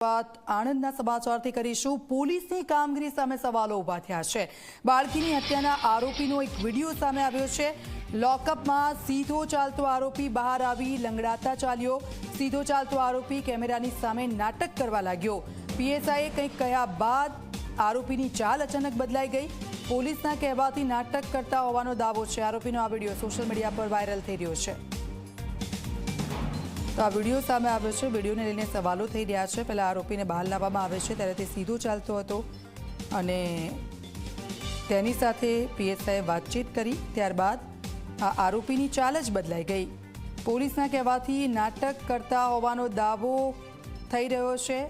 વાત આણંદના સમાચારથી કરીશું। પોલીસની કામગીરી સામે સવાલો ઊભા થયા છે। બાળકીની હત્યાના આરોપીનો એક વિડીયો સામે આવ્યો છે। લોકઅપમાં સીધો ચાલતો આરોપી બહાર આવી લંગડાતા ચાલ્યો। સીધો ચાલતો આરોપી કેમેરાની સામે નાટક કરવા લાગ્યો। પીએસઆઈએ કંઈક કહ્યા બાદ આરોપીની ચાલ અચાનક બદલાઈ ગઈ। પોલીસના કહેવાથી નાટક કરતા હોવાનો દાવો છે। આરોપીનો આ વિડીયો સોશિયલ મીડિયા પર વાયરલ થઈ રહ્યો છે। તો આ વિડીયો સામે આવ્યો છે। વિડીયોને લઈને સવાલો થઈ રહ્યા છે। પહેલા આરોપીને બહાર લાવવામાં આવે છે ત્યારે તે સીધો ચાલતો હતો અને તેની સાથે પીએસઆઈએ વાતચીત કરી। ત્યારબાદ આ આરોપીની ચાલ જ બદલાઈ ગઈ। પોલીસના કહેવાથી નાટક કરતા હોવાનો દાવો થઈ રહ્યો છે।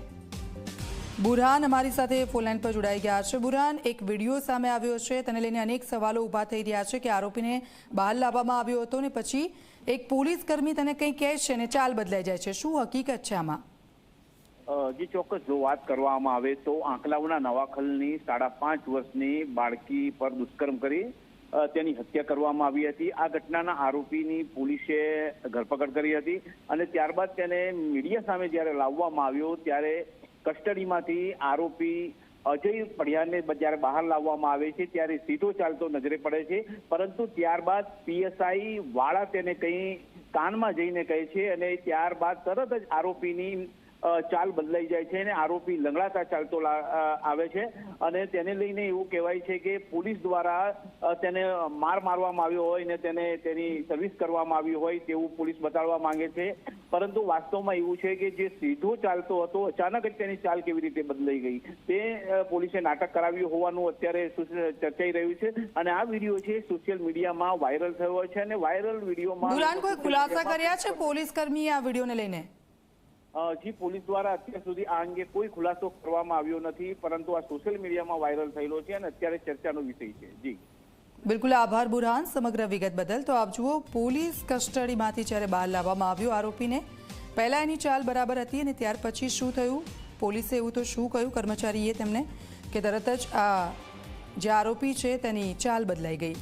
બુરહાન અમારી સાથે ફોનલાઈન પર જોડાઈ ગયા છે। બુરહાન, એક વિડીયો સામે આવ્યો છે, તેને લઈને અનેક સવાલો ઊભા થઈ રહ્યા છે કે આરોપીને બહાર લાવવામાં આવ્યો હતો ને પછી એક પોલીસ કર્મી તેને કંઈ કહે છે અને ચાલ બદલાઈ જાય છે। શું હકીકત છે આમાં? જી ચોક્કસ, જો વાત કરવામાં આવે તો આંકલાવના નવાખલની 5.5 વર્ષની બાળકી પર દુષ્કર્મ કરી તેની હત્યા કરવામાં આવી હતી। આ ઘટનાના આરોપીની પોલીસે ધરપકડ કરી હતી અને ત્યારબાદ તેને મીડિયા સામે જ્યારે લાવવામાં આવ્યો ત્યારે કસ્ટડીમાંથી આરોપી અજય પડિયાને જ્યારે બહાર લાવવામાં આવે છે ત્યારે સીધો ચાલતો નજરે પડે છે, પરંતુ ત્યારબાદ પીએસઆઈ વાળા તેને કંઈ કાનમાં જઈને કહે છે અને ત્યારબાદ તરત જ આરોપીની ચાલ બદલાઈ જાય છે અને આરોપી લંગડાતા ચાલતો આવે છે અને તેને લઈને એવું કહેવાય છે કે પોલીસ દ્વારા તેને મારવામાં આવ્યો હોય ને તેને તેની સર્વિસ કરવામાં આવી હોય તેવું પોલીસ બતાડવા માંગે છે, પરંતુ વાસ્તવમાં એવું છે કે જે સીધો ચાલતો હતો અચાનક જ તેની ચાલ કેવી રીતે બદલાઈ ગઈ તે પોલીસે નાટક કરાવ્યું હોવાનું અત્યારે ચર્ચાઈ રહ્યું છે અને આ વિડીયો છે સોશિયલ મીડિયામાં વાયરલ થયો છે અને વાયરલ વિડીયોમાં કોઈ ખુલાસા કર્યા છે પોલીસ કર્મીએ આ વિડીયોને લઈને? જી, પોલીસ દ્વારા અત્યાર સુધી આ અંગે કોઈ ખુલાસો કરવામાં આવ્યો નથી, પરંતુ આ સોશિયલ મીડિયામાં વાયરલ થયેલો છે અને અત્યારે ચર્ચાનો વિષય છે। જી બિલકુલ, આભાર બુરહાન સમગ્ર વિગત બદલ। તો આપ જુઓ, પોલીસ કસ્ટડીમાંથી જ્યારે બહાર લાવવામાં આવ્યો આરોપીને, પહેલા એની ચાલ બરાબર હતી અને ત્યાર પછી શું થયું? પોલીસે એવું તો શું કહ્યું કર્મચારીએ તેમને કે તરત જ આ જે આરોપી છે તેની ચાલ બદલાઈ ગઈ।